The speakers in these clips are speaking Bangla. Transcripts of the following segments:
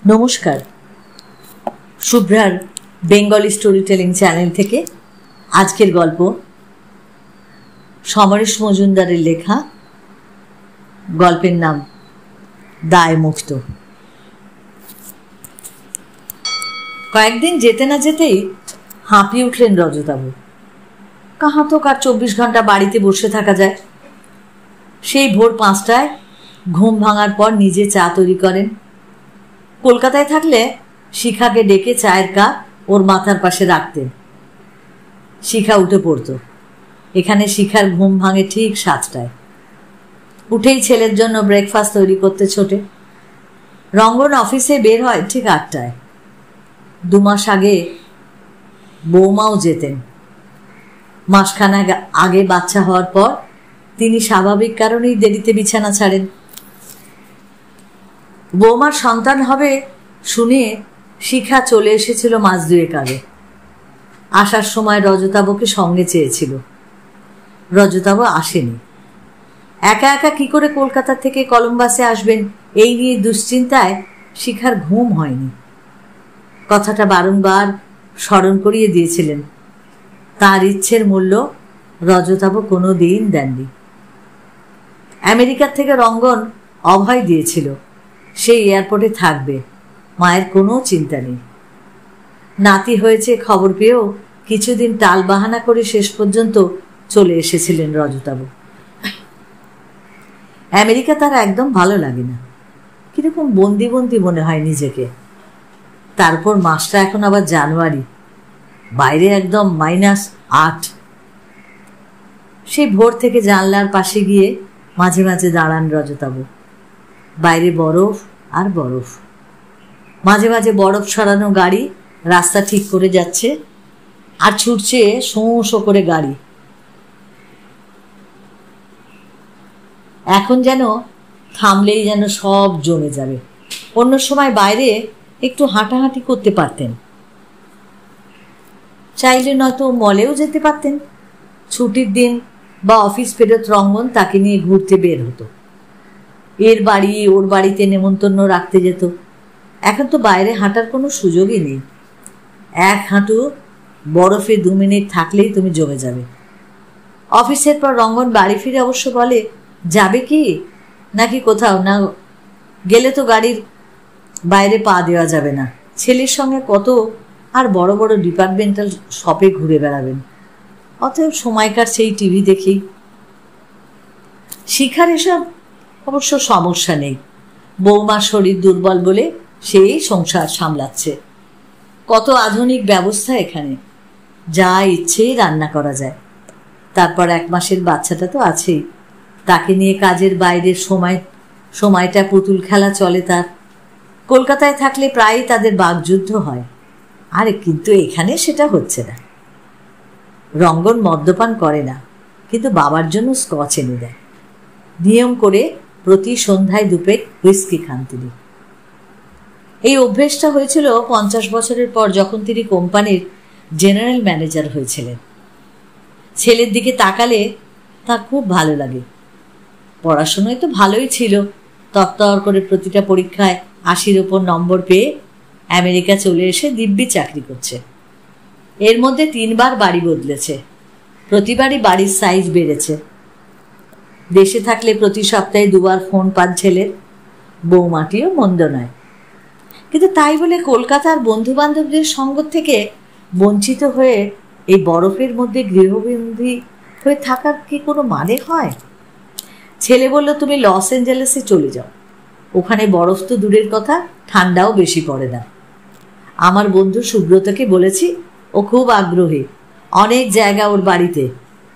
নমস্কার, শুভ্রার বেঙ্গলি স্টোরি টেলিং চ্যানেল থেকে আজকের গল্প সমরেশ মজুমদারের লেখা। গল্পের নাম দায় মুক্ত। কয়েকদিন যেতে না যেতেই হাঁপিয়ে উঠলেন রজতাবু। কাহা তো কার 24 ঘন্টা বাড়িতে বসে থাকা যায়। সেই ভোর 5টায় ঘুম ভাঙার পর নিজে চা তৈরি করেন। কলকাতায় থাকলে শিখাকে ডেকে চায়ের কাপ ওর মাথার পাশে রাখতেন। শিখা উঠে পড়ত। এখানে শিখার ঘুম ভাঙে ঠিক 7টায়। উঠেই ছেলের জন্য ব্রেকফাস্ট তৈরি করতে ছোটে। রঙ্গন অফিসে বের হয় ঠিক 8টায়। 2 মাস আগে বৌমাও যেতেন। মাসখানেক আগে বাচ্চা হওয়ার পর তিনি স্বাভাবিক কারণেই দেরিতে বিছানা ছাড়েন। বৌমার সন্তান হবে শুনে শিখা চলে এসেছিল মাস 2 আগে। আসার সময় রজতাবকে সঙ্গে চেয়েছিল। রজতাব আসেনি। একা একা কি করে কলকাতা থেকে কলম্বাসে আসবেন এই নিয়ে দুশ্চিন্তায় শিখার ঘুম হয়নি। কথাটা বারংবার স্মরণ করিয়ে দিয়েছিলেন। তার ইচ্ছের মূল্য রজতাব কোনো দিন দেননি। আমেরিকার থেকে রঙ্গন অভয় দিয়েছিল সেই এয়ারপোর্টে থাকবে, মায়ের কোনো চিন্তা নেই। নাতি হয়েছে খবর পেয়েও কিছুদিন টাল বাহানা করে শেষ পর্যন্ত চলে এসেছিলেন রজতাবু। আমেরিকা তার একদম ভালো লাগে না, কিরকম বন্দি বন্দি মনে হয় নিজেকে। তারপর মাসটা এখন আবার জানুয়ারি, বাইরে একদম -8। সেই ভোর থেকে জানলার পাশে গিয়ে মাঝে মাঝে দাঁড়ান রজতাবু। বাইরে বরফ আর বরফ। মাঝে মাঝে বরফ সরানো গাড়ি রাস্তা ঠিক করে যাচ্ছে আর ছুটছে শোঁ শোঁ করে গাড়ি। এখন যেন থামলেই যেন সব জমে যাবে। অন্য সময় বাইরে একটু হাঁটাহাঁটি করতে পারতেন, চাইলে নয়তো মলেও যেতে পারতেন। ছুটির দিন বা অফিস ফেরত রঙ্গন তাকে নিয়ে ঘুরতে বের হতো। এর বাড়ি ওর বাড়িতে নেমন্তন্ন রাখতে যেত। এখন তো বাইরে হাঁটার কোনো সুযোগই নেই। এক হাঁটু বরফে 2 মিনিট থাকলেই তুমি জমে যাবে। অফিসের পর রঙ্গন বাড়ি ফিরে অবশ্য বলে, যাবে কি নাকি কোথাও না গেলে তো গাড়ির বাইরে পা দেওয়া যাবে না। ছেলের সঙ্গে কত আর বড় বড় ডিপার্টমেন্টাল শপে ঘুরে বেড়াবেন, অতএব সময়কার সেই টিভি দেখেই। শিখার এসব অবশ্য সমস্যা নেই। বৌমার শরীর দুর্বল বলে সেই সংসার সামলাচ্ছে। কত আধুনিক ব্যবস্থা এখানে, যা ইচ্ছেই রান্না করা যায়। তারপর 1 মাসের বাচ্চাটা তো আছেই। তাকে নিয়ে কাজের বাইরের সময়টা পুতুল খেলা চলে তার। কলকাতায় থাকলে প্রায়ই তাদের বাকযুদ্ধ হয়। আরে কিন্তু এখানে সেটা হচ্ছে না। রঙ্গন মদ্যপান করে না, কিন্তু বাবার জন্য স্কচ এনে দেয়। নিয়ম করে প্রতি সন্ধ্যায় 2 পেগ হুইস্কি খান তিনি। এই অভ্যেসটা হয়েছিল 50 বছরের পর, যখন তিনি কোম্পানির জেনারেল ম্যানেজার হয়েছিলেন। ছেলের দিকে তাকালে তার খুব ভালো লাগে। পড়াশোনায় তো ভালোই ছিল, তত্ত্বর করে প্রতিটা পরীক্ষায় 80-র উপর নম্বর পেয়ে আমেরিকা চলে এসে দিব্যি চাকরি করছে। এর মধ্যে 3 বার বাড়ি বদলেছে। প্রতিবারই বাড়ির সাইজ বেড়েছে। দেশে থাকলে প্রতি সপ্তাহে 2 বার ফোন পান ছেলের। বৌমাটিও মন্দ নয়, কিন্তু তাই বলে কলকাতার বন্ধু বান্ধবদের সঙ্গ থেকে বঞ্চিত হয়ে এই বরফের মধ্যে গৃহবন্দী হয়ে থাকার কি কোনো মানে হয়? ছেলে বলল, তুমি লস অ্যাঞ্জেলেসে চলে যাও, ওখানে বরফ তো দূরের কথা, ঠান্ডাও বেশি পড়ে না। আমার বন্ধু সুব্রতকে বলেছি, ও খুব আগ্রহী। অনেক জায়গা ওর বাড়িতে,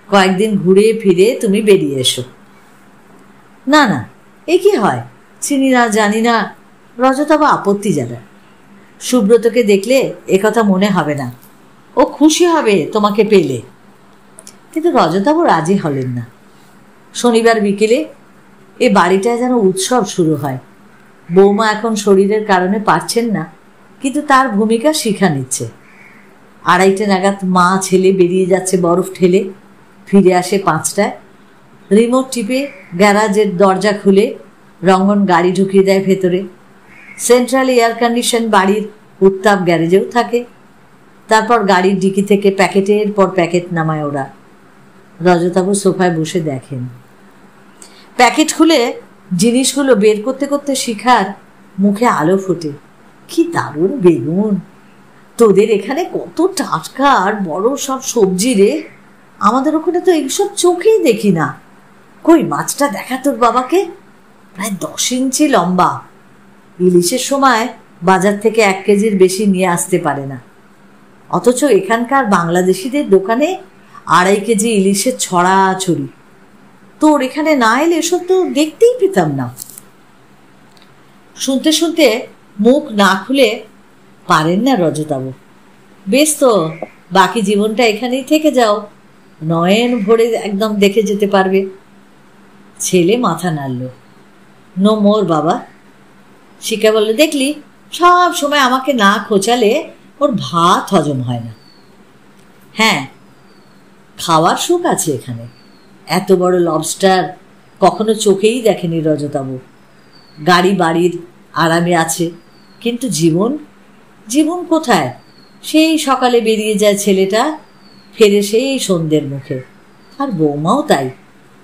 কয়েকদিন ঘুরে ফিরে তুমি বেরিয়ে এসো। না না, এ কি হয়, চিনি না জানি না। রজতাব আপত্তি জানায়, সুব্রতকে দেখলে একথা মনে হবে না, ও খুশি হবে তোমাকে পেলে। কিন্তু রজতাব রাজি হলেন না। শনিবার বিকেলে এ বাড়িটায় যেন উৎসব শুরু হয়। বৌমা এখন শরীরের কারণে পারছেন না, কিন্তু তার ভূমিকা শিখা নিচ্ছে। 2:30 নাগাদ মা ছেলে বেরিয়ে যাচ্ছে বরফ ঠেলে, ফিরে আসে 5টায়। রিমোট টিপে গ্যারাজের দরজা খুলে রঙ্গন গাড়ি ঢুকিয়ে দেয় ভেতরে। সেন্ট্রাল এয়ার কন্ডিশন বাড়ির উত্তাপ গ্যারেজেও থাকে। তারপর গাড়ির ডিকি থেকে প্যাকেটের পর প্যাকেট নামায় ওরা। রজতাবু সোফায় বসে দেখেন। প্যাকেট খুলে জিনিসগুলো বের করতে করতে শিখার মুখে আলো ফোটে। কি দারুণ বেগুন! তোদের এখানে কত টাটকা আর বড় সব সবজি রে! আমাদের ওখানে তো এইসব চোখেই দেখি না। কই মাছটা দেখা তোর বাবাকে, প্রায় 10 ইঞ্চি লম্বা। ইলিশের সময় বাজার থেকে 1 কেজির বেশি নিয়ে আসতে পারে না, অথচ এখানকার বাংলাদেশিদের দোকানে 2.5 কেজি ইলিশের ছড়াছড়ি। তোর এখানে না এলে এসব তো দেখতেই পেতাম না। শুনতে শুনতে মুখ না খুলে পারেন না রজতাবু। বেশ তো, বাকি জীবনটা এখানেই থেকে যাও, নয়ন ভরে একদম দেখে যেতে পারবে। ছেলে মাথা নাড়ল। নো মোর বাবা। শিখা বলল, দেখলি সব সময় আমাকে না খোঁচালে ওর ভাত হজম হয় না। হ্যাঁ, খাওয়ার সুখ আছে এখানে। এত বড় লবস্টার কখনো চোখেই দেখেনি রজতাবু। গাড়ি বাড়ির আরামে আছে, কিন্তু জীবন জীবন কোথায়? সেই সকালে বেরিয়ে যায় ছেলেটা, ফেরে সেই সন্ধ্যের মুখে। আর বৌমাও তাই।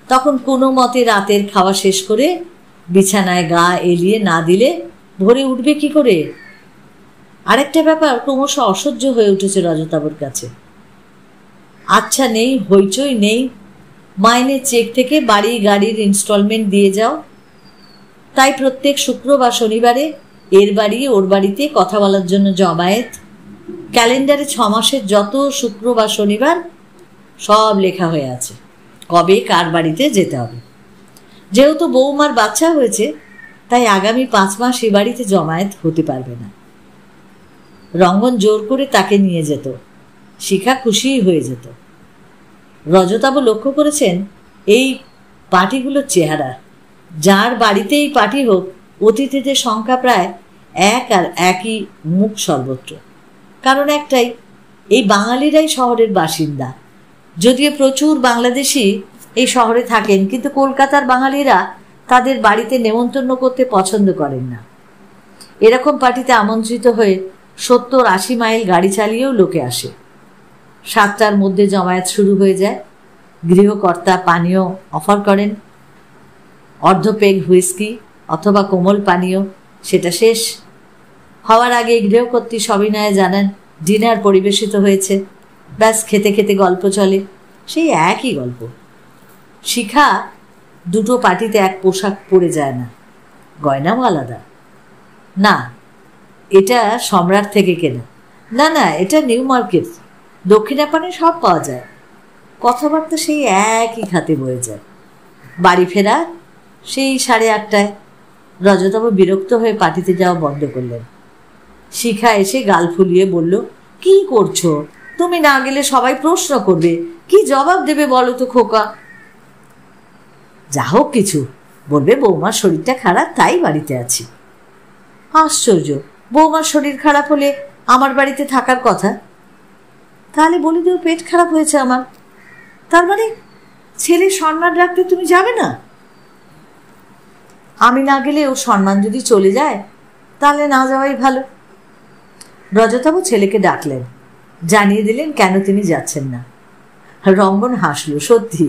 তখন কোনো মতে রাতের খাওয়া শেষ করে বিছানায় গা এলিয়ে না দিলে ভরে উঠবে কি করে? আরেকটা ব্যাপার ক্রমশ অসহ্য হয়ে উঠেছে রজতাবুর কাছে। আচ্ছা নেই, হইচই নেই, মাইনের চেক থেকে বাড়ি গাড়ির ইনস্টলমেন্ট দিয়ে যাও। তাই প্রত্যেক শুক্র বা শনিবারে এর বাড়ি ওর বাড়িতে কথা বলার জন্য জমায়েত। ক্যালেন্ডারে 6 মাসের যত শুক্র বা শনিবার সব লেখা হয়ে আছে, কবে কার বাড়িতে যেতে হবে। যেহেতু বৌমার বাচ্চা হয়েছে, তাই আগামী 5 মাস এ বাড়িতে জমায়েত হতে পারবে না। রঙ্গন জোর করে তাকে নিয়ে যেত, শিখা খুশি হয়ে যেত। রজতাবু লক্ষ্য করেছেন এই পার্টিগুলোর চেহারা। যার বাড়িতে এই পার্টি হোক, অতিথিদের সংখ্যা প্রায় এক আর একই মুখ সর্বত্র। কারণ একটাই, এই বাঙালিরাই শহরের বাসিন্দা। যদিও প্রচুর বাংলাদেশি এই শহরে থাকেন, কিন্তু কলকাতার বাঙালিরা তাদের বাড়িতে নেমন্তন্ন করতে পছন্দ করেন না। এরকম পার্টিতে আমন্ত্রিত হয়ে 70-80 মাইল গাড়ি চালিয়েও লোকে আসে। 7টার মধ্যে জমায়েত শুরু হয়ে যায়। গৃহকর্তা পানীয় অফার করেন, অর্ধপেগ হুইস্কি অথবা কোমল পানীয়। সেটা শেষ হওয়ার আগে গৃহকর্ত্রী সবিনয়ে জানান ডিনার পরিবেশিত হয়েছে। ব্যাস খেতে খেতে গল্প চলে, সেই একই গল্প। শিখা দুটো পার্টিতে এক পোশাক পরে যায় না, গয়নাও আলাদা। না, এটা সম্রাট থেকে কেনা। না না, এটা নিউ মার্কেট, দক্ষিণাপানে সব পাওয়া যায়। কথাবার্তা সেই একই খাতে বয়ে যায়। বাড়ি ফেরা সেই 8:30টায়। রজতাবু বিরক্ত হয়ে পার্টিতে যাওয়া বন্ধ করলেন। শিখা এসে গাল ফুলিয়ে বলল, কি করছো? তুমি না গেলে সবাই প্রশ্ন করবে, কি জবাব দেবে বলো তো খোকা? যা হোক কিছু বলবে, বৌমার শরীরটা খারাপ তাই বাড়িতে আছি। আশ্চর্য, বৌমার শরীর খারাপ হলে আমার বাড়িতে থাকার কথা। তাহলে বলি দিও পেট খারাপ হয়েছে আমার। তার মানে ছেলে সম্মান রাখতে তুমি যাবে না? আমি না গেলে ওর সম্মান যদি চলে যায়, তাহলে না যাওয়াই ভালো। রজতাবু ছেলেকে ডাকলেন, জানিয়ে দিলেন কেন তিনি যাচ্ছেন না। রঙ্গন হাসল। সত্যি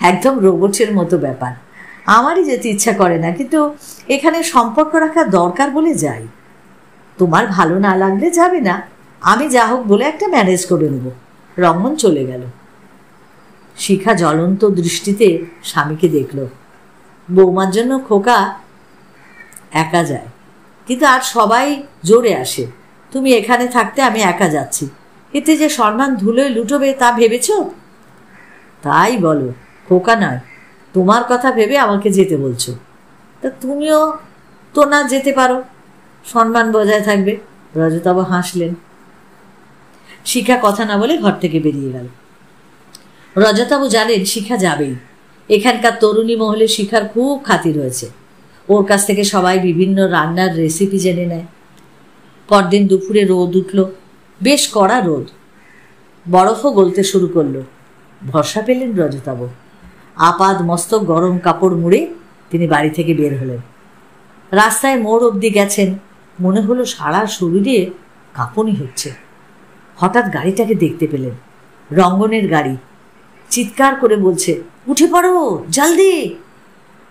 একদম রোবটের মতো ব্যাপার। আমারই যেতে ইচ্ছা করে না, কিন্তু এখানে সম্পর্ক রাখা দরকার বলে যাই। তোমার ভালো না লাগলে যাবে না, আমি যা হোক বলে একটা ম্যানেজ করে নেব। রঙ্গন চলে গেল। শিখা জ্বলন্ত দৃষ্টিতে স্বামীকে দেখল। বৌমার জন্য খোকা একা যায়, কিন্তু আর সবাই জোরে আসে। তুমি এখানে থাকতে আমি একা যাচ্ছি, এতে যে সম্মান ধুলোয় লুটোবে তা ভেবেছ? তাই বলো, খোকা নয়, তোমার কথা ভেবে আমাকে যেতে বলছো। তা তুমিও তো না যেতে পারো, সম্মান বজায় থাকবে। রজতাবু হাসলেন। শিখা কথা না বলে ঘর থেকে বেরিয়ে গেল। রজতাবু জানেন শিখা যাবেই। এখানকার তরুণী মহলে শিখার খুব খাতির হয়েছে। ওর কাছ থেকে সবাই বিভিন্ন রান্নার রেসিপি জেনে নেয়। পরদিন দুপুরে রোদ উঠল, বেশ কড়া রোদ। বরফও গলতে শুরু করলো। ভরসা পেলেন রজতাবু। আপাদ মস্তক গরম কাপড় মুড়ে তিনি বাড়ি থেকে বের হলেন। রাস্তায় মোড় অবধি গেছেন, মনে হলো সারা শরীরে কাঁপুনি হচ্ছে। হঠাৎ গাড়িটাকে দেখতে পেলেন, রঙ্গনের গাড়ি। চিৎকার করে বলছে, উঠে পড়ো জলদি।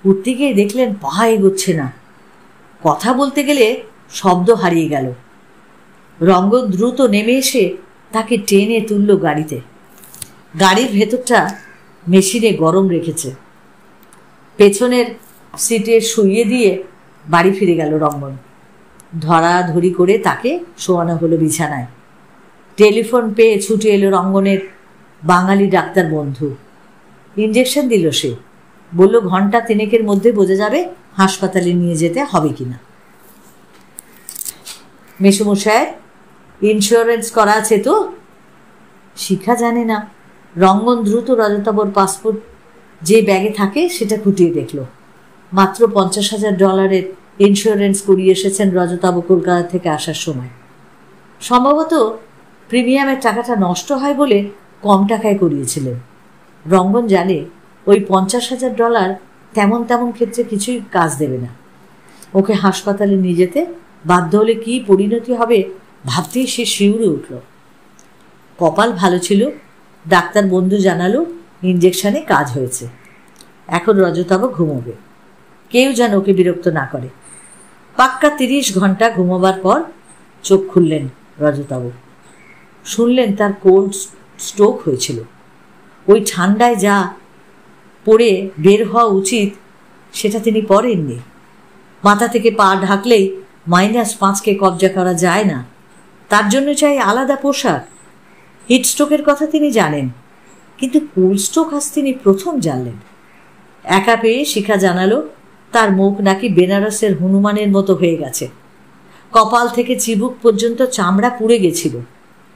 উঠতে গিয়ে দেখলেন পা এগোচ্ছে না। কথা বলতে গেলে শব্দ হারিয়ে গেল। রঙ্গন দ্রুত নেমে এসে তাকে টেনে তুলল গাড়িতে। গাড়ির ভেতরটা মেশিনে গরম রেখেছে। পেছনের সিটে শুইয়ে দিয়ে বাড়ি ফিরে গেল রঙ্গন। ধরাধরি করে তাকে শোয়ানো হলো বিছানায়। টেলিফোন পেয়ে ছুটে এলো রঙ্গনের বাঙালি ডাক্তার বন্ধু। ইঞ্জেকশন দিল সে। বলল ঘন্টা 3 মধ্যে বোঝা যাবে হাসপাতালে নিয়ে যেতে হবে কিনা। মেসোমশায়ের ইন্স্যুরেন্স করা আছে তো? শিখা জানে না। রঙ্গন দ্রুত রজতাবর পাসপোর্ট যে ব্যাগে থাকে সেটা খুঁটিয়ে দেখল। মাত্র $50,000 ইন্স্যুরেন্স করিয়ে এসেছেন রজতাবু কলকাতা থেকে আসার সময়। সম্ভবত প্রিমিয়ামের টাকাটা নষ্ট হয় বলে কম টাকায় করিয়েছিলেন। রঙ্গন জানে ওই $50,000 তেমন ক্ষেত্রে কিছুই কাজ দেবে না। ওকে হাসপাতালে নিয়ে যেতে বাধ্য হলে কী পরিণতি হবে ভাবতেই সে শিউরে উঠল। কপাল ভালো ছিল, ডাক্তার বন্ধু জানালো ইঞ্জেকশনে কাজ হয়েছে। এখন রজতাভ ঘুমোবে, কেউ যেন ওকে বিরক্ত না করে। পাক্কা 30 ঘন্টা ঘুমোবার পর চোখ খুললেন রজতাভ। শুনলেন তার কোল্ড স্ট্রোক হয়েছিল। ওই ঠান্ডায় যা পড়ে বের হওয়া উচিত সেটা তিনি পড়েননি। মাথা থেকে পা ঢাকলেই -5কে কবজা করা যায় না, তার জন্য চাই আলাদা পোশাক। হিটস্ট্রোকের কথা তিনি জানেন, কিন্তু কোল্ড স্ট্রোক আজ তিনি প্রথম জানলেন। একা পেয়ে শিখা জানালো তার মুখ নাকি বেনারসের হনুমানের মতো হয়ে গেছে। কপাল থেকে চিবুক পর্যন্ত চামড়া পুড়ে গেছিল,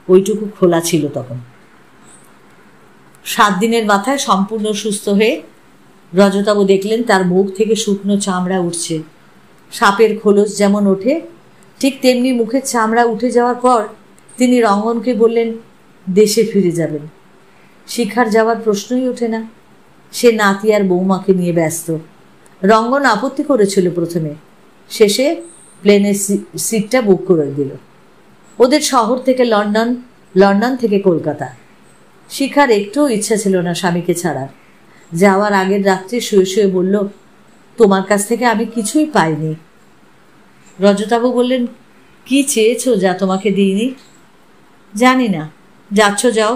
ওইটুকু খোলা ছিল তখন। 7 দিনের মাথায় সম্পূর্ণ সুস্থ হয়ে রজতাবু দেখলেন তার মুখ থেকে শুকনো চামড়া উঠছে। সাপের খোলস যেমন ওঠে ঠিক তেমনি মুখের চামড়া উঠে যাওয়ার পর তিনি রঙ্গনকে বললেন দেশে ফিরে যাবেন। শিখার যাওয়ার প্রশ্নই ওঠে না, সে নাতি আর বৌমাকে নিয়ে ব্যস্ত। রঙ্গন আপত্তি করেছিল প্রথমে, শেষে প্লেনের সিটটা বুক করে দিল। ওদের শহর থেকে লন্ডন, লন্ডন থেকে কলকাতা। শিখার একটুও ইচ্ছা ছিল না স্বামীকে ছাড়ার। যাওয়ার আগের রাত্রে শুয়ে শুয়ে বলল, তোমার কাছ থেকে আমি কিছুই পাইনি। রজতাবু বললেন, কি চেয়েছো যা তোমাকে দিইনি? জানি না, যাচ্ছ যাও,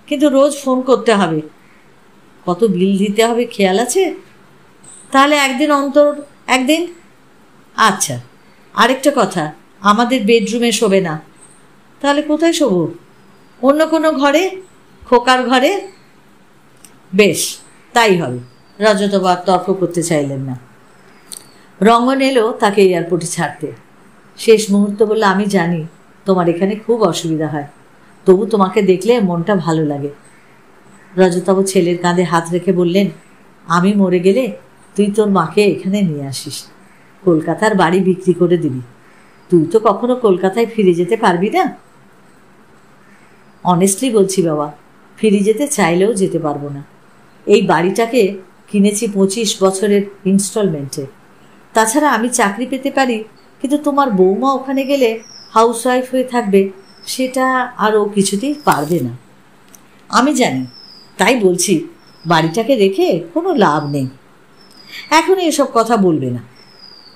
কিন্তু রোজ ফোন করতে হবে। কত বিল দিতে হবে খেয়াল আছে? তাহলে একদিন অন্তর একদিন। আচ্ছা, আরেকটা কথা, আমাদের বেডরুমে শোবে না। তাহলে কোথায় শোবো? অন্য কোনো ঘরে, খোকার ঘরে? বেশ, তাই হবে। রজতাবু আর তর্ক করতে চাইলেন না। রঙ্গন এলো তাকে এয়ারপোর্টে ছাড়তে। শেষ মুহূর্তে বলল, আমি জানি তোমার এখানে খুব অসুবিধা হয়, তবু তোমাকে দেখলে মনটা ভালো লাগে। রজতাবু ছেলের কাঁধে হাত রেখে বললেন, আমি মরে গেলে তুই তোর মাকে এখানে নিয়ে আসিস। কলকাতার বাড়ি বিক্রি করে দিবি। তুই তো কখনো কলকাতায় ফিরে যেতে পারবি না। অনেস্টলি বলছি বাবা, ফিরে যেতে চাইলেও যেতে পারবো না। এই বাড়িটাকে কিনেছি 25 বছরের ইনস্টলমেন্টে। তাছাড়া আমি চাকরি পেতে পারি, কিন্তু তোমার বৌমা ওখানে গেলে হাউসওয়াইফ হয়ে থাকবে, সেটা আর ও কিছুতেই পারবে না। আমি জানি, তাই বলছি বাড়িটাকে রেখে কোনো লাভ নেই। এখনও এসব কথা বলবে না।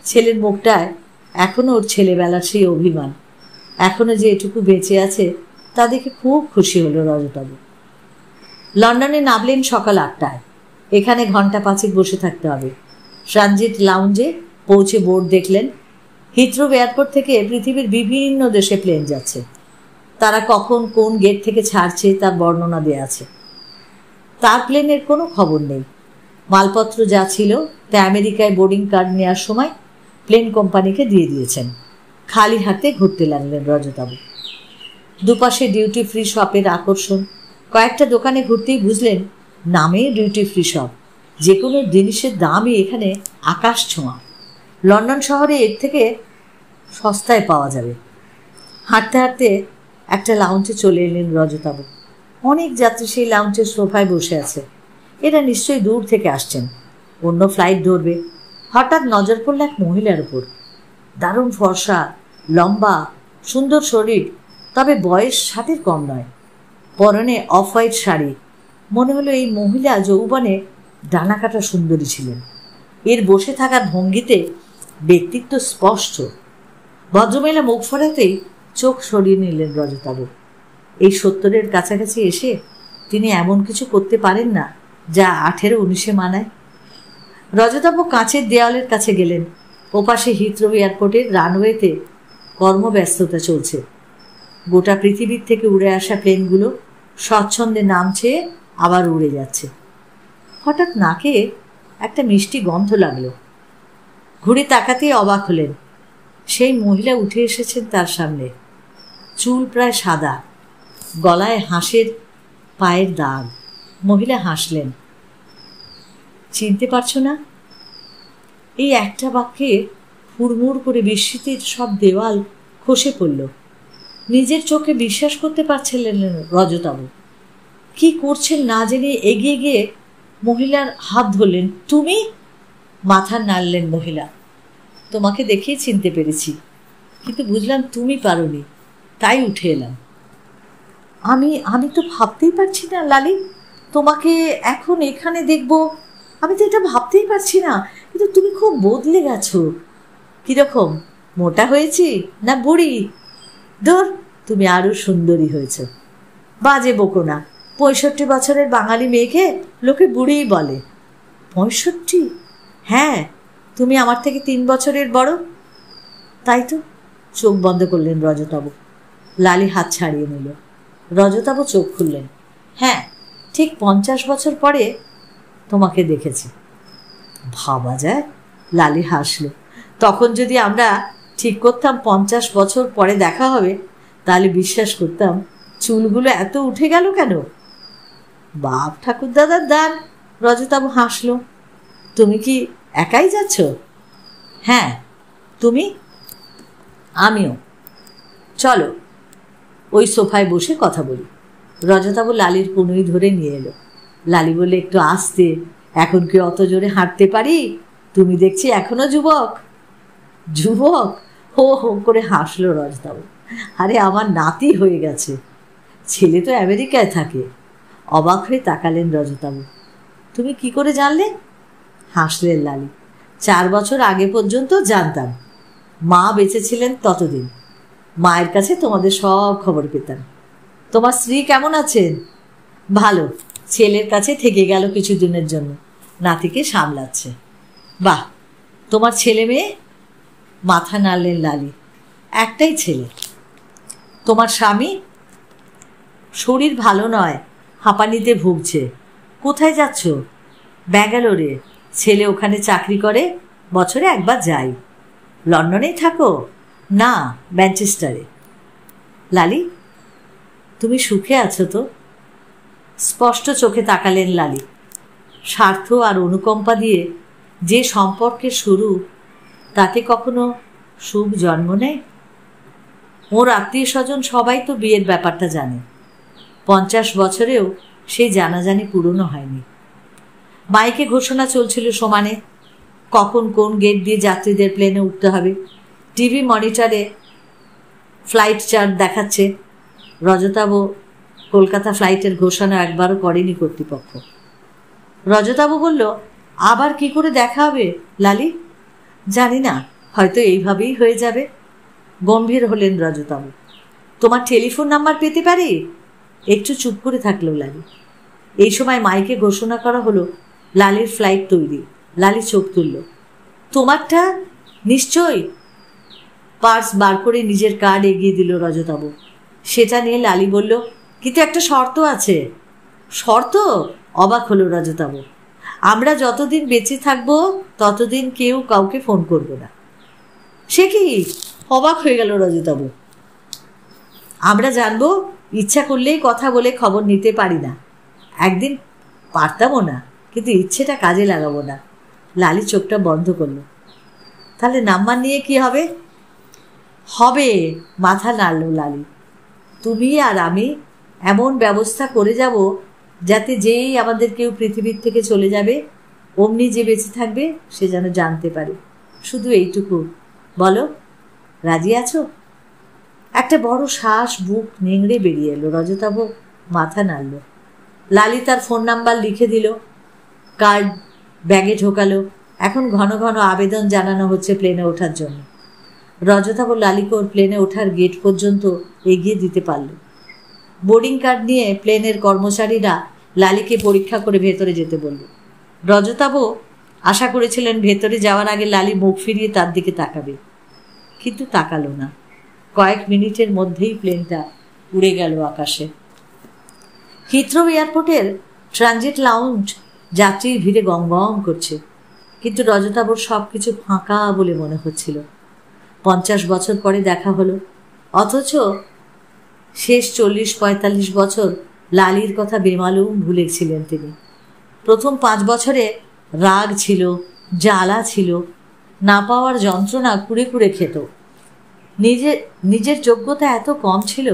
ছেলের মুখটায় এখনও ওর ছেলেবেলার সেই অভিমান, এখনও যে এটুকু বেঁচে আছে তা দেখে খুব খুশি হলো রজতাবু। লন্ডনে নামলেন সকাল 8টায়। এখানে ঘন্টা 5 বসে থাকতে হবে। ট্রানজিট লাউঞ্জে পৌঁছে বোর্ড দেখলেন, হিথ্রো এয়ারপোর্ট থেকে পৃথিবীর বিভিন্ন দেশে প্লেন যাচ্ছে। তারা কখন কোন গেট থেকে ছাড়ছে তার বর্ণনা দেওয়া আছে। তার প্লেনের কোনো খবর নেই। মালপত্র যা ছিল তা আমেরিকায় বোর্ডিং কার্ড নেওয়ার সময় প্লেন কোম্পানিকে দিয়ে দিয়েছেন। খালি হাতে ঘুরতে লাগলেন রজতাবু। দুপাশে ডিউটি ফ্রি শপের আকর্ষণ। কয়েকটা দোকানে ঘুরতেই বুঝলেন নামে ডিউটি ফ্রি শপ, যে কোনো জিনিসের দামই এখানে আকাশ ছোঁয়া। লন্ডন শহরে এর থেকে সস্তায় পাওয়া যাবে। হাঁটতে হাঁটতে একটা লাউঞ্জে চলে এলেন রজতাবু। অনেক যাত্রী সেই লাউঞ্জের সোফায় বসে আছে। এরা নিশ্চয়ই দূর থেকে আসছেন, অন্য ফ্লাইট ধরবে। হঠাৎ নজর পড়ল এক মহিলার উপর। দারুণ ফর্সা, লম্বা, সুন্দর শরীর, তবে বয়স 60-এর কম নয়। পরনে অফ হোয়াইট শাড়ি। মনে হলো এই মহিলা যৌবনে ডানাকাটা সুন্দরী ছিলেন। এর বসে থাকার ভঙ্গিতে ব্যক্তিত্ব স্পষ্ট। ভদ্রমহিলা মুখ ফোরাতেই চোখ সরিয়ে নিলেন রজতাভ। এই 70-এর কাছাকাছি এসে তিনি এমন কিছু করতে পারেন না যা 18-19-এ মানায়। রজতাভ কাঁচের দেওয়ালের কাছে গেলেন। ওপাশে হিথ্রো এয়ারপোর্টের রানওয়েতে কর্মব্যস্ততা চলছে। গোটা পৃথিবীর থেকে উড়ে আসা প্লেনগুলো স্বচ্ছন্দে নামছে, আবার উড়ে যাচ্ছে। হঠাৎ নাকে একটা মিষ্টি গন্ধ লাগলো। ঘুরে তাকাতেই অবাক হলেন। সেই মহিলা উঠে এসেছেন তার সামনে। চুল প্রায় সাদা, গলায় হাঁসের পায়ের দাগ। মহিলা হাসলেন। চিনতে পারছো না? এই একটা বাক্যে হুড়মুড় করে বিস্মৃতির সব দেওয়াল খসে পড়ল। নিজের চোখে বিশ্বাস করতে পারছিলেন রজতাভ। কি করছেন না জেনে এগিয়ে গিয়ে মহিলার হাত ধরলেন। তুমি? মাথা নাড়লেন মহিলা। তোমাকে দেখেই চিনতে পেরেছি, কিন্তু বুঝলাম তুমি পারোনি, তাই উঠে এলাম। আমি তো ভাবতেই পারছি না লালি, তোমাকে এখন এখানে দেখব। আমি তো এটা ভাবতেই পারছি না, কিন্তু তুমি খুব বদলে গেছো। কিরকম, মোটা হয়েছি না বুড়ি? ধুর, তুমি আরো সুন্দরী হয়েছ। বাজে বকো না। 65 বছরের বাঙালি মেয়েকে লোকে বুড়িই বলে। 65? হ্যাঁ, তুমি আমার থেকে 3 বছরের বড়। তাই তো। চোখ বন্ধ করলেন রজতাভ। লালি হাত ছাড়িয়ে নিল। রজতাভ চোখ খুললেন। হ্যাঁ, ঠিক 50 বছর পরে তোমাকে দেখেছি। ভাবা যায়? লালি হাসল। তখন যদি আমরা ঠিক করতাম 50 বছর পরে দেখা হবে, তাহলে বিশ্বাস করতাম চুলগুলো এত উঠে গেল কেন। বাপ ঠাকুর দাদার দান। রজতাভ হাসল। তুমি কি একাই যাচ্ছ? হ্যাঁ। তুমি? আমিও। চলো ওই সোফায় বসে কথা বলি। রজতাভ লালির কনুই ধরে নিয়ে এলো। লালি বললে, একটু আস্তে, এখন কি অত জোরে হাঁটতে পারি? তুমি দেখছি এখনো যুবক। যুবক? হো হো করে হাসলো রজতাভ। আরে আমার নাতি হয়ে গেছে। ছেলে তো আমেরিকায় থাকে। অবাক হয়ে তাকালেন রজতাভ। তুমি কি করে জানলে? হাসলেন লালি। 4 বছর আগে পর্যন্ত জানতাম। মা বেঁচে ছিলেন ততদিন। মায়ের কাছে তোমাদের সব খবর পেতাম। তোমার স্ত্রী কেমন আছেন? ভালো। ছেলের কাছে থেকে গেল কিছুদিনের জন্য, নাতিকে সামলাচ্ছে। বাহ, তোমার ছেলে মেয়ে? মাথা নাড়লেন লালি। একটাই ছেলে। তোমার স্বামী? শরীর ভালো নয়, হাঁপানিতে ভুগছে। কোথায় যাচ্ছ? ব্যাঙ্গালোরে। ছেলে ওখানে চাকরি করে, বছরে একবার যাই। লন্ডনেই থাকো? না, ম্যানচেস্টারে। লালি, তুমি সুখে আছো তো? স্পষ্ট চোখে তাকালেন লালি। স্বার্থ আর অনুকম্পা দিয়ে যে সম্পর্কের শুরু, তাতে কখনো সুখ জন্ম নেয়? ওর আত্মীয় স্বজন সবাই তো বিয়ের ব্যাপারটা জানে। 50 বছরেও সেই জানাজানি পুরনো হয়নি। মাইকে ঘোষণা চলছিল সমানে, কখন কোন গেট দিয়ে যাত্রীদের প্লেনে উঠতে হবে। টিভি মনিটরে ফ্লাইট চার্ট দেখাচ্ছে। রজতাভ কলকাতা ফ্লাইটের ঘোষণা একবারও করেনি কর্তৃপক্ষ। রজতাভ বলল, আবার কি করে দেখা হবে লালি? জানি না, হয়তো এইভাবেই হয়ে যাবে। গম্ভীর হলেন রজতাভ। তোমার টেলিফোন নাম্বার পেতে পারি? একটু চুপ করে থাকলো লালি। এই সময় মাইকে ঘোষণা করা হলো, লালির ফ্লাইট তৈরি। লালি চোখ তুলল। তোমারটা? নিশ্চয়ই। পার্স বার করে নিজের কার্ড এগিয়ে দিল রজতাভ। সেটা নিয়ে লালি বলল, কিন্তু একটা শর্ত আছে। শর্ত? অবাক হলো রজতাভ। আমরা যতদিন বেঁচে থাকবো ততদিন কেউ কাউকে ফোন করবো না। সে কি? অবাক হয়ে গেল রজতাভ। আমরা জানবো, ইচ্ছা করলেই কথা বলে খবর নিতে পারি না। একদিন পারতামও না, কিন্তু ইচ্ছেটা কাজে লাগাবো না। লালি চোখটা বন্ধ করলো। তাহলে নাম্বার নিয়ে কি হবে? হবে, মাথা নাড়ল লালি। তুমি আর আমি এমন ব্যবস্থা করে যাব যাতে যেই আমাদের কেউ পৃথিবীর থেকে চলে যাবে, অমনি যে বেঁচে থাকবে সে যেন জানতে পারে। শুধু এইটুকু। বলো। রাজি আছো? একটা বড় শ্বাস বুক নিংড়ে বেরিয়ে এলো। রজতাভ মাথা নাড়ল। লালি তার ফোন নাম্বার লিখে দিল, কার্ড ব্যাগে ঢোকালো। এখন ঘন ঘন আবেদন জানানো হচ্ছে প্লেনে ওঠার জন্য। রজতাভ লালিকে ওর প্লেনে ওঠার গেট পর্যন্ত এগিয়ে দিতে পারল। বোর্ডিং কার্ড নিয়ে প্লেনের কর্মচারীরা লালিকে পরীক্ষা করে ভেতরে যেতে বলল। রজতাভ আশা করেছিলেন ভেতরে যাওয়ার আগে লালি মুখ ফিরিয়ে তার দিকে তাকাবে, কিন্তু তাকালো না। কয়েক মিনিটের মধ্যেই প্লেনটা উড়ে গেল আকাশে। হিথ্রো এয়ারপোর্টের ট্রানজিট লাউঞ্জ যাত্রীর ভিড়ে গম গম করছে, কিন্তু রজতাভর সব কিছু ফাঁকা বলে মনে হচ্ছিল। 50 বছর পরে দেখা হলো, অথচ শেষ 40-45 বছর লালির কথা বেমালুম ভুলেছিলেন তিনি। প্রথম 5 বছরে রাগ ছিল, জ্বালা ছিল, না পাওয়ার যন্ত্রণা কুড়ে কুড়ে খেত। নিজের যোগ্যতা এত কম ছিল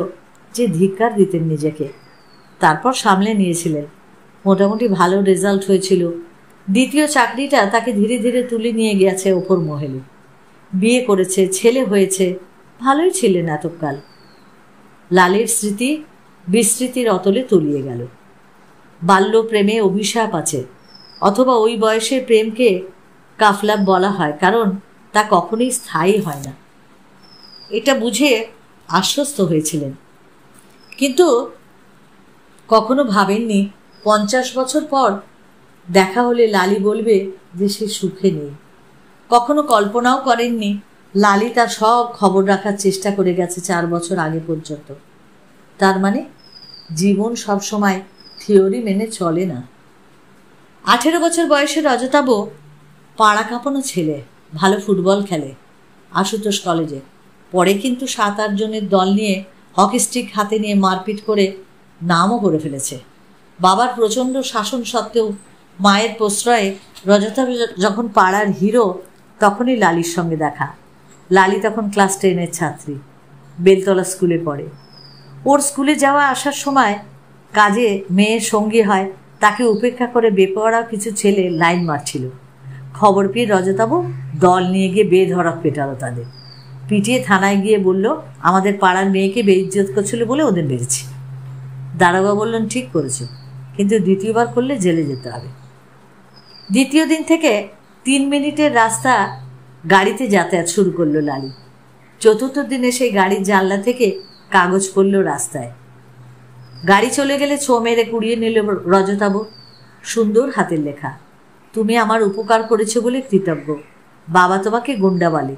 যে ধিক্কার দিতেন নিজেকে। তারপর সামলে নিয়েছিলেন, মোটামুটি ভালো রেজাল্ট হয়েছিল। দ্বিতীয় চাকরিটা তাকে ধীরে ধীরে তুলে নিয়ে গেছে ওপর মহলে। বিয়ে করেছে, ছেলে হয়েছে, ভালোই ছিলেন এতকাল। লালির স্মৃতি বিস্মৃতির অতলে তলিয়ে গেল। বাল্য প্রেমে অভিশাপ আছে, অথবা ওই বয়সের প্রেমকে কাফলাপ বলা হয়, কারণ তা কখনোই স্থায়ী হয় না। এটা বুঝে আশ্বস্ত হয়েছিলেন, কিন্তু কখনো ভাবেননি 50 বছর পর দেখা হলে লালি বলবে যে সে সুখে নেই। কখনো কল্পনাও করেননি লালি তার সব খবর রাখার চেষ্টা করে গেছে 4 বছর আগে পর্যন্ত। তার মানে জীবন সবসময় থিওরি মেনে চলে না। 18 বছর বয়সে রজতাভ পাড়া কাঁপানো ছেলে, ভালো ফুটবল খেলে আশুতোষ কলেজে। পরে কিন্তু 7-8 জনের দল নিয়ে হকি স্টিক হাতে নিয়ে মারপিট করে নামও করে ফেলেছে। বাবার প্রচণ্ড শাসন সত্ত্বেও মায়ের প্রশ্রয়ে রজতাভ যখন পাড়ার হিরো, তখনই লালির সঙ্গে দেখা। লালি তখন ক্লাস 10-এর ছাত্রী, বেলতলা স্কুলে পড়ে। ওর স্কুলে যাওয়া আসার সময় কাজে মেয়ের সঙ্গী হয়, তাকে উপেক্ষা করে বেপরোয়া কিছু ছেলে লাইন মারছিল। খবর পেয়ে রজতাভ দল নিয়ে গিয়ে বেধড়ক পেটালো তাদের। পিটিয়ে থানায় গিয়ে বলল, আমাদের পাড়ার মেয়েকে বেইজ্জত করছিল বলে ওদের মেরেছি। দারোগা বললেন, ঠিক করেছ, কিন্তু দ্বিতীয়বার করলে জেলে যেতে হবে। দ্বিতীয় দিন থেকে 3 মিনিটের রাস্তা গাড়িতে যাতায়াত শুরু করলো লালি। চতুর্থ দিনে সেই গাড়ির জানলা থেকে কাগজ পড়ল রাস্তায়। গাড়ি চলে গেলে ছো মেরে কুড়িয়ে নিল রজতাভ। সুন্দর হাতের লেখা, তুমি আমার উপকার করেছো বলে কৃতজ্ঞ। বাবা তোমাকে গুন্ডা বলে,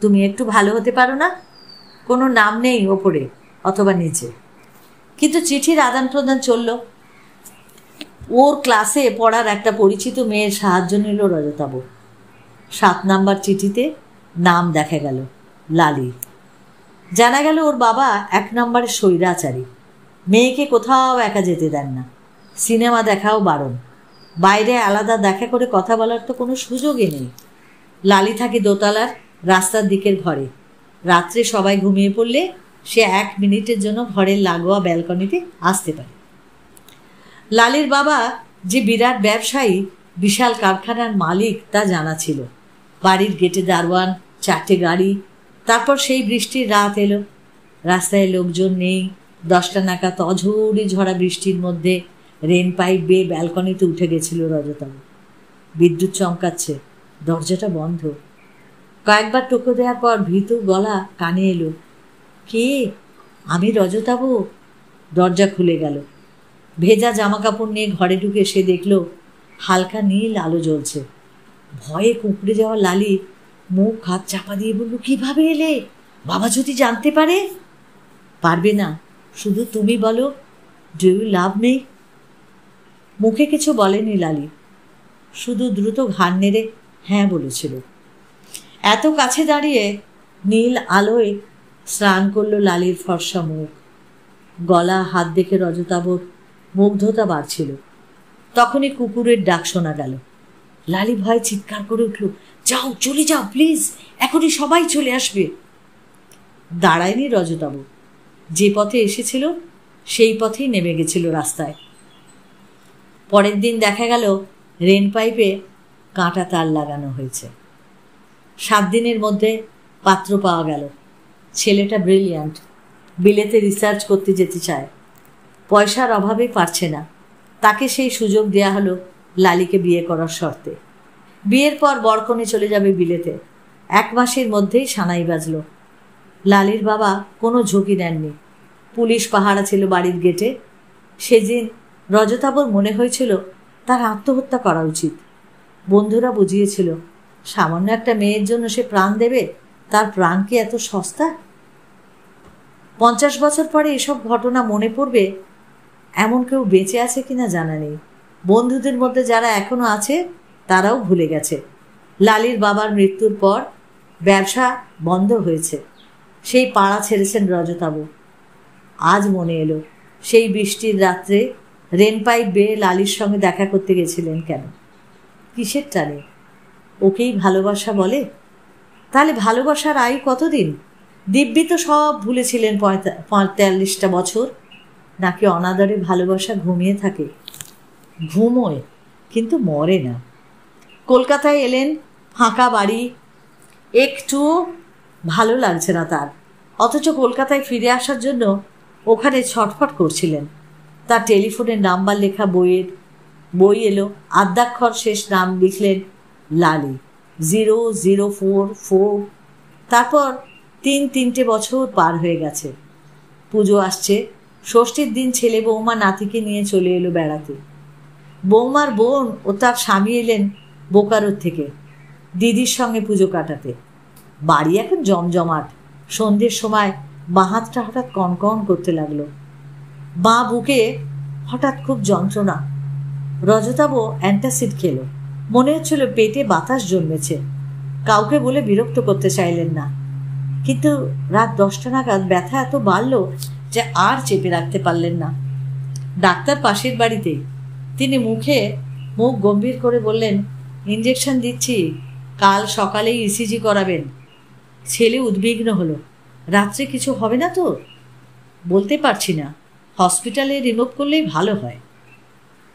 তুমি একটু ভালো হতে পারো না? কোনো নাম নেই ওপরে অথবা নিচে, কিন্তু চিঠির আদান প্রদান চলল। ওর ক্লাসে পড়ার একটা পরিচিত মেয়ের সাহায্য নিল রজতাভ। 7 নাম্বার চিঠিতে নাম দেখা গেল লালি। জানা গেল ওর বাবা 1 নম্বরের স্বৈরাচারী। মেয়েকে কোথাও একা যেতে দেন না, সিনেমা দেখাও বারণ। বাইরে আলাদা দেখা করে কথা বলার তো কোনো সুযোগই নেই। লালি থাকে দোতলার রাস্তার দিকের ঘরে। রাত্রে সবাই ঘুমিয়ে পড়লে সে 1 মিনিটের জন্য ঘরের লাগোয়া ব্যালকনিতে আসতে পারে। লালির বাবা যে বিরাট ব্যবসায়ী, বিশাল কারখানার মালিক, তা জানা ছিল। বাড়ির গেটে দারোয়ান, 4টে গাড়ি। তারপর সেই বৃষ্টির রাত এলো, রাস্তায় লোকজন নেই। 10টা নাগাদ অঝোরে ঝরা বৃষ্টির মধ্যে রেন পাইপ বেয়ে ব্যালকনিতে উঠে গেছিল রজতাভ। বিদ্যুৎ চমকাচ্ছে, দরজাটা বন্ধ। কয়েকবার টোকা দেওয়ার পর ভীতু গলা কানে এলো, কে? আমি রজতাভ। দরজা খুলে গেল। ভেজা জামা কাপড় নিয়ে ঘরে ঢুকে সে দেখল হালকা নীল আলো জ্বলছে। ভয়ে কুঁকড়ে যাওয়া লালি মুখ হাত চাপা দিয়ে বলল, কিভাবে এলে? বাবা যদি জানতে পারে? পারবে না, শুধু তুমি বলো, ডু ইউ লাভ মি? মুখে কিছু বলেনি লালি, শুধু দ্রুত ঘাড় নেড়ে হ্যাঁ বলেছিল। এত কাছে দাঁড়িয়ে নীল আলোয় স্নান করল লালির ফর্সা মুখ। গলা হাত দেখে রজতাভর মুগ্ধতা বাড়ছিল। তখনই কুকুরের ডাক শোনা গেল। লালি ভয় চিৎকার করে উঠল, যাও, চলে যাও প্লিজ, এখনই সবাই চলে আসবে। দাঁড়ায়নি রজতাভ। যে পথে এসেছিল সেই পথেই নেমে গেছিল রাস্তায়। পরের দিন দেখা গেল রেন পাইপে কাঁটা তার লাগানো হয়েছে। 7 দিনের মধ্যে পাত্র পাওয়া গেল। ছেলেটা ব্রিলিয়ান্ট, বিলেতে রিসার্চ করতে যেতে চায়, পয়সার অভাবে পারছে না। তাকে সেই সুযোগ দেয়া হলো লালিকে বিয়ে করার শর্তে। বিয়ের পর বরকনে চলে যাবে বিলেতে। 1 মাসের মধ্যেই সানাই বাজল। লালির বাবা কোনো ঝুঁকি নেননি। পুলিশ পাহারা ছিল বাড়ির গেটে। সেদিন রজতাবর মনে হয়েছিল তার আত্মহত্যা করা উচিত। বন্ধুরা বুঝিয়েছিল, সামান্য একটা মেয়ের জন্য সে প্রাণ দেবে, তার প্রাণ কি এত সস্তা? 50 বছর পরে এসব ঘটনা মনে পড়বে এমন কেউ বেঁচে আছে কিনা জানা নেই। বন্ধুদের মধ্যে যারা এখনো আছে তারাও ভুলে গেছে। লালির বাবার মৃত্যুর পর ব্যবসা বন্ধ হয়েছে। সেই পাড়া ছেড়েছেন রজতাবু। আজ মনে এলো সেই বৃষ্টির রাত্রে রেনপাইপ বেয়ে লালির সঙ্গে দেখা করতে গেছিলেন কেন? কিসের টানে? ওকেই ভালোবাসা বলে? তাহলে ভালোবাসার আয়ু কতদিন? দিব্যি তো সব ভুলেছিলেন 45টা বছর। নাকি অনাদরে ভালোবাসা ঘুমিয়ে থাকে? ঘুমোয়, কিন্তু মরে না। কলকাতায় এলেন, ফাঁকা বাড়ি, একটু ভালো লাগছে না তার। অথচ কলকাতায় ফিরে আসার জন্য ওখানে ছটফট করছিলেন। তার টেলিফোনের নাম্বার লেখা বই এলো। আদ্যাক্ষর শেষ নাম লিখলেন লালি, 0044। তারপর 3 বছর পার হয়ে গেছে। পুজো আসছে। ষষ্ঠীর দিন ছেলে বৌমা নাতিকে নিয়ে চলে এলো বেড়াতে। বৌমার বোন ও তার স্বামী এলেন বোকারোর থেকে দিদির সঙ্গে পুজো কাটাতে। বাড়ি এখন জমজমাট। সন্ধ্যের সময় বাঁ হাতটা হঠাৎ কনকন করতে লাগলো। বাঁ বুকে হঠাৎ খুব যন্ত্রণা। রজতাবো অ্যান্টাসিড খেলো। মনে হচ্ছিল পেটে বাতাস জন্মেছে। কাউকে বলে বিরক্ত করতে চাইলেন না, কিন্তু রাত 10টা নাগাদ ব্যথা এত বাড়ল যে আর চেপে রাখতে পারলেন না। ডাক্তার পাশের বাড়িতেই। তিনি মুখ গম্ভীর করে বললেন, ইঞ্জেকশন দিচ্ছি, কাল সকালেই ইসিজি করাবেন। ছেলে উদ্বিগ্ন হলো, রাত্রে কিছু হবে না তো? বলতে পারছি না, হসপিটালে রিমুভ করলেই ভালো হয়।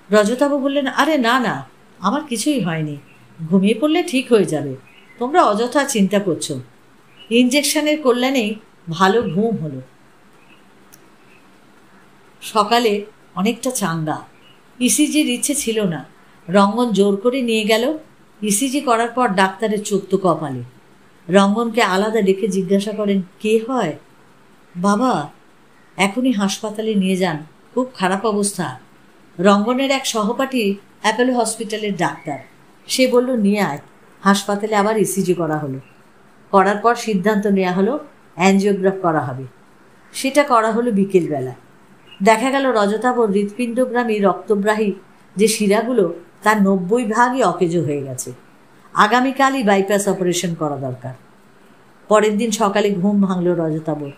রজতাবু বললেন, আরে না না, আমার কিছুই হয়নি, ঘুমিয়ে পড়লে ঠিক হয়ে যাবে, তোমরা অযথা চিন্তা করছো। ইঞ্জেকশনের কল্যাণেই ভালো ঘুম হলো। সকালে অনেকটা চাঙ্গা। ইসিজির ইচ্ছে ছিল না। রঙ্গন জোর করে নিয়ে গেল। ইসিজি করার পর ডাক্তারের চোখ তো কপালে। রঙ্গনকে আলাদা ডেকে জিজ্ঞাসা করেন, কে হয়? বাবা, এখনই হাসপাতালে নিয়ে যান, খুব খারাপ অবস্থা। রঙ্গনের এক সহপাঠী অ্যাপোলো হসপিটালের ডাক্তার। সে বলল, নিয়ে আয়। হাসপাতালে আবার ইসিজি করা হলো। করার পর সিদ্ধান্ত নেওয়া হলো অ্যাঞ্জিওগ্রাফ করা হবে। সেটা করা হলো বিকেলবেলা। দেখা গেল রজতাবর হৃৎপিণ্ডগ্রামী রক্তব্রাহী যে শিরাগুলো, তার 90% অকেজো হয়ে গেছে। আগামীকালই বাইপাস অপারেশন করা দরকার। পরের দিন সকালে ঘুম ভাঙল রজতাবর।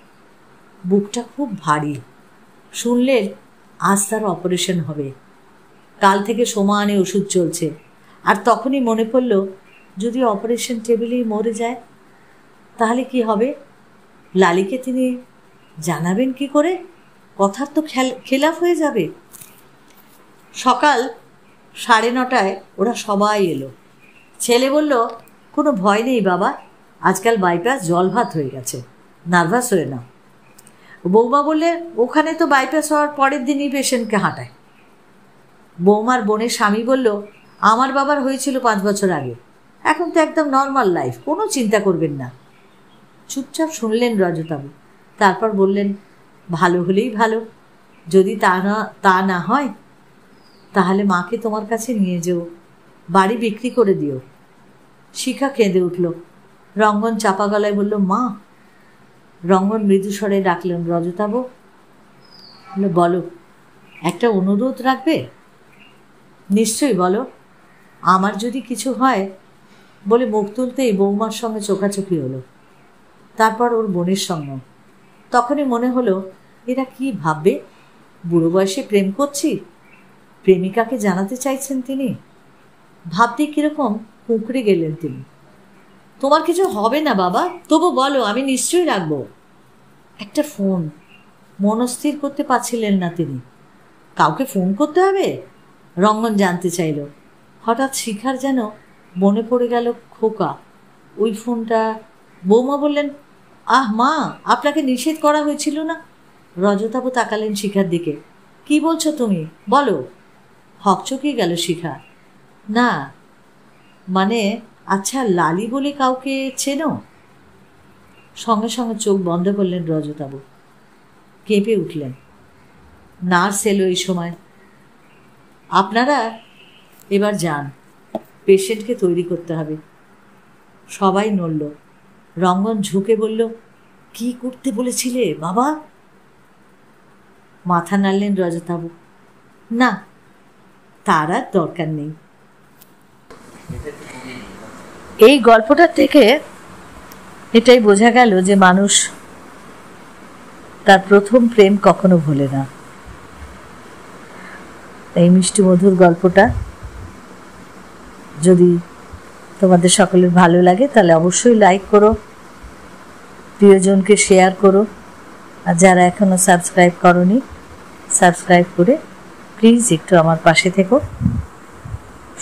বুকটা খুব ভারী। শুনলেন আজ তার অপারেশন হবে। কাল থেকে সমানে ওষুধ চলছে। আর তখনই মনে পড়ল, যদি অপারেশন টেবিলেই মরে যায় তাহলে কি হবে? লালিকে তিনি জানাবেন কি করে? কথার তো খেলাফ হয়ে যাবে। সকাল 9:30 ওরা সবাই এলো। ছেলে বলল, কোনো ভয় নেই বাবা, আজকাল বাইপাস জল ভাত হয়ে গেছে, নার্ভাস হয়ে না। বৌমা বললে, ওখানে তো বাইপাস হওয়ার পরের দিনই পেশেন্টকে হাঁটায়। বৌমার বোনের স্বামী বলল, আমার বাবার হয়েছিল 5 বছর আগে, এখন তো একদম নর্মাল লাইফ, কোনো চিন্তা করবেন না। চুপচাপ শুনলেন রজতাবু। তারপর বললেন, ভালো হলেই ভালো, যদি তা না হয় তাহলে মাকে তোমার কাছে নিয়ে যেও, বাড়ি বিক্রি করে দিও। শিখা কেঁদে উঠল। রঙ্গন চাপা গলায় বলল, মা। রঙ্গন মৃদুস্বরে ডাকলেন, রজতাবু। বলো, একটা অনুরোধ রাখবে? নিশ্চয়ই, বলো। আমার যদি কিছু হয়, বলে মুখ তুলতেই বৌমার সঙ্গে চোখাচোখি হলো। তারপর ওর বোনের সঙ্গে। তখনই মনে হলো, এরা কি ভাববে? বুড়ো বয়সে প্রেম করছি। প্রেমিকাকে জানাতে চাইছেন তিনি। ভাবতে কিরকম কুঁকড়ে গেলেন তিনি। তোমার কিছু হবে না বাবা, তবু বলো, আমি নিশ্চয়ই রাখবো। একটা ফোন। মনস্থির করতে পারছিলেন না তিনি। কাউকে ফোন করতে হবে? রঙ্গন জানতে চাইল। হঠাৎ শিখার যেন মনে পড়ে গেল খোকা। ওই ফোনটা। বৌমা বললেন, আহ মা, আপনাকে নিষেধ করা হয়েছিল না? রজতাবু তাকালেন শিখার দিকে। কি বলছো তুমি, বলো। হকচকিয়ে গেল শিখা। না মানে, আচ্ছা লালি বলে কাউকে চেনো? সঙ্গে সঙ্গে চোখ বন্ধ করলেন রজতাবু, কেঁপে উঠলেন। নার্স এলো এই সময়। আপনারা এবার যান, পেশেন্টকে তৈরি করতে হবে। সবাই নড়ল। রঙ্গন ঝুঁকে বলল, কি করতে বলেছিলে বাবা? মাথা নাড়লেন রজতাবু। না, তার আর দরকার নেই। এই গল্পটার থেকে এটাই বোঝা গেল যে মানুষ তার প্রথম প্রেম কখনো ভোলে না। এই মিষ্টি মধুর গল্পটা যদি তোমাদের সকলের ভালো লাগে তাহলে অবশ্যই লাইক করো, প্রিয়জনকে শেয়ার করো, আর যারা এখনো সাবস্ক্রাইব করনি সাবস্ক্রাইব করে প্লিজ একটু আমার পাশে থেকো।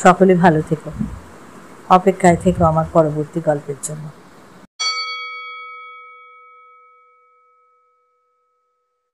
সকলে ভালো থেকো, অপেক্ষায় থেকো আমার পরবর্তী গল্পের জন্য।